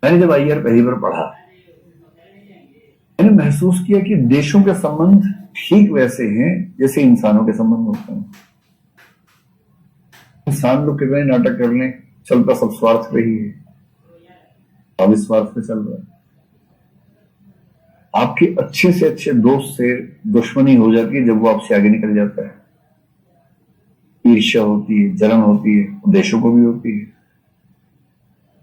मैंने जब आईआर पहली बार पढ़ा, मैंने महसूस किया कि देशों के संबंध ठीक वैसे हैं जैसे इंसानों के संबंध होते हैं। इंसान लोग कितने नाटक कर लें, चलता सब स्वार्थ पे ही है, अविस्वार्थ पे चल रहा है। आपके अच्छे से अच्छे दोस्त से दुश्मनी हो जाती है जब वो आपसे आगे निकल जाता है। ईर्ष्या होती है, जलन होती है, देशों को भी होती है।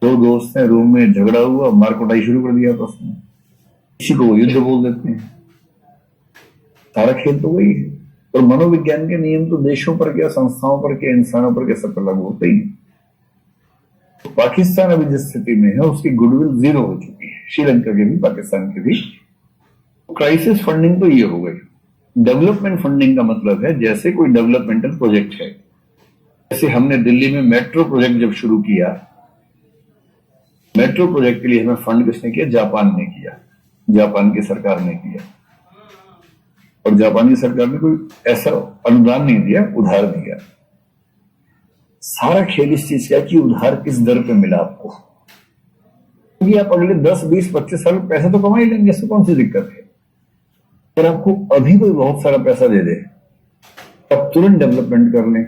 दो दोस्त हैं, रूम में झगड़ा हुआ, मार कुटाई शुरू कर दिया आपस में, किसी को वो युद्ध बोल देते हैं। सारा खेल तो वही है। और मनोविज्ञान के नियम तो देशों पर क्या, संस्थाओं पर क्या, इंसानों पर क्या, सब पर लागू होते ही। तो पाकिस्तान अभी जिस स्थिति में है उसकी गुडविल जीरो हो चुकी है, श्रीलंका के भी, पाकिस्तान के भी। क्राइसिस फंडिंग तो ये हो गई। डेवलपमेंट फंडिंग का मतलब है जैसे कोई डेवलपमेंटल प्रोजेक्ट है, जैसे हमने दिल्ली में मेट्रो प्रोजेक्ट जब शुरू किया, मेट्रो प्रोजेक्ट के लिए हमें फंड किसने किया? जापान ने किया, जापान की सरकार ने किया। और जापानी सरकार ने कोई ऐसा अनुदान नहीं दिया, उधार दिया। सारा खेल इस चीज का कि उधार किस दर पे मिला आपको, क्योंकि आप अगले 10, 20, 25 साल पैसा तो कमा ही लेंगे, इसमें कौन सी दिक्कत है। अगर आपको अभी कोई बहुत सारा पैसा दे दे, आप तुरंत डेवलपमेंट कर लें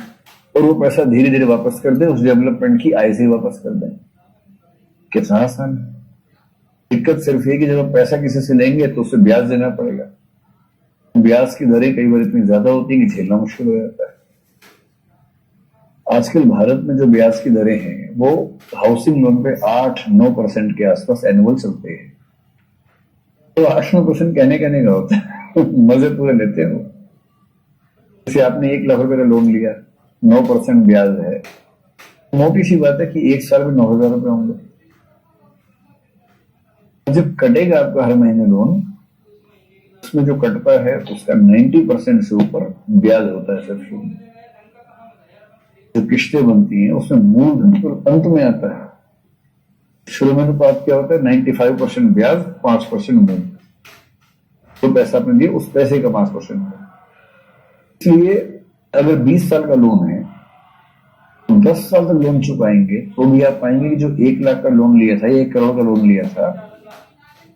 और वो पैसा धीरे धीरे वापस कर दें, उस डेवलपमेंट की आय से ही वापस कर दें, कितना आसान है। दिक्कत सिर्फ ये कि जब आप पैसा किसी से लेंगे तो उसे ब्याज देना पड़ेगा। ब्याज की दरें कई बार इतनी ज्यादा होती है कि झेलना मुश्किल हो जाता है। आजकल भारत में जो ब्याज की दरें हैं वो हाउसिंग लोन पे 8-9% के आसपास एनुअल चलते हैं। तो 8-9% कहने का होता है मजे पूरे लेते हो। जैसे आपने 1 लाख रुपए का लोन लिया, 9% ब्याज है, मोटी सी बात है कि 1 साल में 9,000 रुपए होंगे। जब कटेगा आपका हर महीने लोन, उसमें जो कटता है उसका 90% से ऊपर ब्याज होता है। सिर्फ जो किस्तें बनती हैं उसमें मूलधन तो अंत में आता है। शुरू में तो बात क्या होता है, 95% ब्याज, 5% मूल। जो पैसा आपने दिया उस पैसे का 5% है। इसलिए अगर 20 साल का लोन है, 10 साल तक लोन चुकाएंगे तो भी आप पाएंगे कि जो 1 लाख का लोन लिया था या 1 करोड़ का लोन लिया था,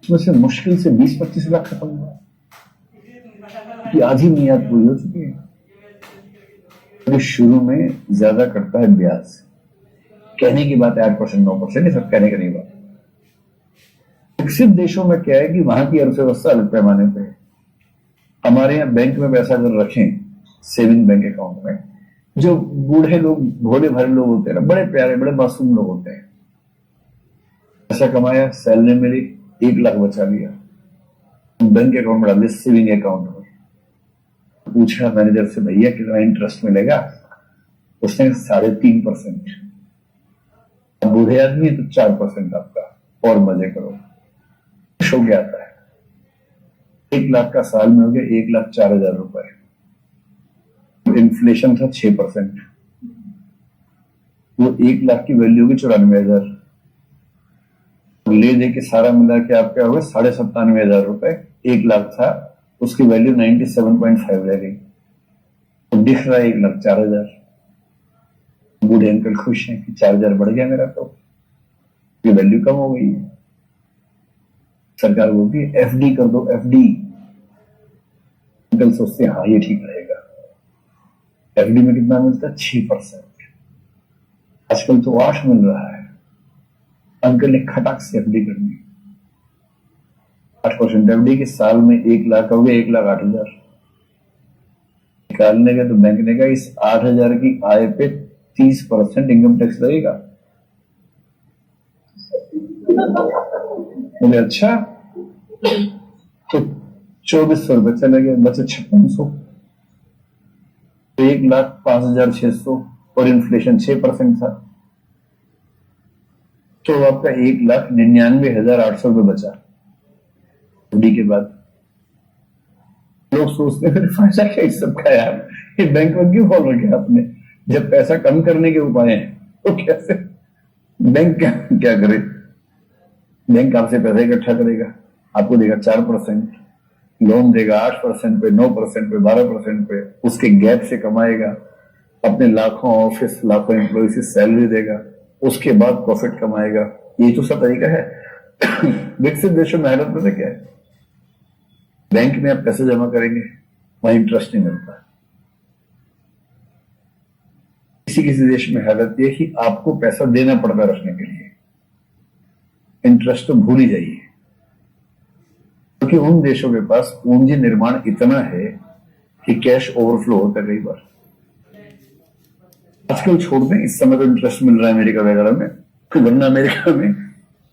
उसमें से मुश्किल से 20-25 लाख खत्म हुआ, कि आधी मियाद पूरी हो चुकी है। तो शुरू में ज्यादा कटता है ब्याज। कहने की बात है 8%, 9%, ये सब कहने का नहीं बात। विकसित देशों में क्या है कि वहां की अर्थव्यवस्था अलग पैमाने पे है। हमारे यहाँ बैंक में पैसा अगर रखें, सेविंग बैंक अकाउंट में, जो बूढ़े लोग, भोले भाले लोग होते हैं ना, बड़े प्यारे, बड़े मासूम लोग होते हैं। पैसा कमाया, सैलरी मिली, 1 लाख बचा लिया, बैंक अकाउंट में डाल दिया, सेविंग अकाउंट में। पूछा मैनेजर से, भैया कितना इंटरेस्ट मिलेगा? उसने 3.5%। बूढ़े आदमी तो 4% आपका, और मजे करो। खुश हो गया आता है। 1 लाख का साल में हो गया 1,04,000 रुपए। इन्फ्लेशन था 6%, वो 1 लाख की वैल्यू होगी 94,000। ले दे के सारा मिला के आपका होगा 97,500 रुपए। 1 लाख था, उसकी वैल्यू 97.5 रह गई, तो दिख रहा है 1,04,000। बूढ़े अंकल खुश हैं कि 4,000 बढ़ गया मेरा, तो ये वैल्यू कम हो गई है। सरकार बोलती है एफडी कर दो, एफडी। अंकल सोचते हैं हाँ ये ठीक रहेगा। एफडी में कितना मिलता है? 6%। आजकल तो 8 मिल रहा है। अंकल ने खटाक से एफडी करनी, 8% एफडी के साल में 1 लाख हो गया, 1,08,000। निकालने का तो बैंक ने कहा इस 8,000 की आय पे 30% इनकम टैक्स लगेगा। बोले अच्छा, तो 2,400 रुपए चले गए, बचे 5,600। तो 1,05,600 और इन्फ्लेशन 6% था, तो आपका 1,99,800 रुपए बचा एफडी के बाद। लोग सोचते हैं फायदा क्या इस सब का यार, ये बैंक में क्यों खोल रखे आपने? जब पैसा कम करने के उपाय हैं तो कैसे बैंक क्या करे? बैंक आपसे पैसा इकट्ठा करेगा, आपको देगा 4%, लोन देगा 8% पे, 9% पे, 12% पे, उसके गैप से कमाएगा, अपने लाखों ऑफिस, लाखों एम्प्लॉय से सैलरी देगा, उसके बाद प्रॉफिट कमाएगा। ये तो सब तरीका है। विकसित देशों में हालत पता क्या है? बैंक में आप पैसे जमा करेंगे, वहां इंटरेस्ट नहीं मिलता। किसी किसी देश में हालत यह कि आपको पैसा देना पड़ता रखने के लिए, इंटरेस्ट तो भूल ही जाइए, क्योंकि उन देशों के पास पूंजी निर्माण इतना है कि कैश ओवरफ्लो होता है कई बार। आजकल छोड़ दें, इस समय तो इंटरेस्ट मिल रहा है अमेरिका वगैरह में, तो वरना अमेरिका में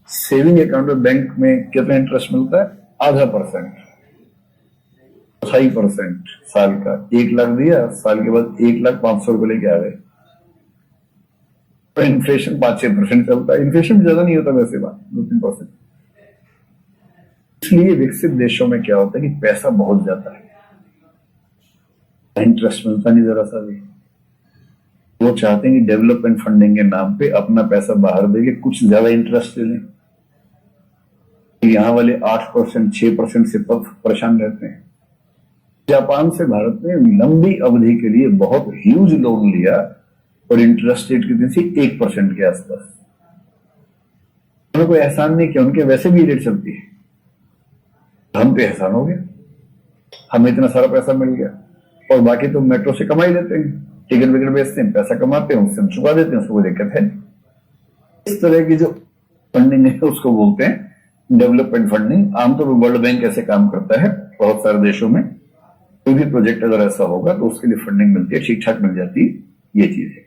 सेविंग अकाउंट में बैंक में कितना इंटरेस्ट मिलता है? 0.5%, 2.5% साल का। 1 लाख दिया, साल के बाद 1,05,000 रुपए लेके आ गए। तो इन्फ्लेशन 5-6% चलता है, इन्फ्लेशन ज्यादा नहीं होता वैसे, बात 2-3%। इसलिए विकसित देशों में क्या होता है कि पैसा बहुत जाता है, इंटरेस्ट मिलता नहीं जरा सा भी। वो चाहते हैं कि डेवलपमेंट फंडिंग के नाम पे अपना पैसा बाहर देके कुछ ज्यादा इंटरेस्ट ले लें। यहां वाले 8%, 6% से परेशान रहते हैं। जापान से भारत ने लंबी अवधि के लिए बहुत ह्यूज लोन लिया और इंटरेस्ट रेट कितनी थी? 1% के आसपास। उन्हें कोई एहसान नहीं किया, उनके वैसे भी रेट चलती है। हम पे एहसान हो गया, हमें इतना सारा पैसा मिल गया, और बाकी तो मेट्रो से कमाई लेते हैं, टिकट विकट बेचते हैं, पैसा कमाते हैं, उससे हम चुका देते हैं, उसको कोई दिक्कत है। इस तरह की जो फंडिंग है उसको बोलते हैं डेवलपमेंट फंडिंग। आमतौर पर वर्ल्ड बैंक ऐसे काम करता है बहुत सारे देशों में। कोई भी प्रोजेक्ट अगर ऐसा होगा तो उसके लिए फंडिंग मिलती है, ठीक ठाक मिल जाती है, ये चीज है।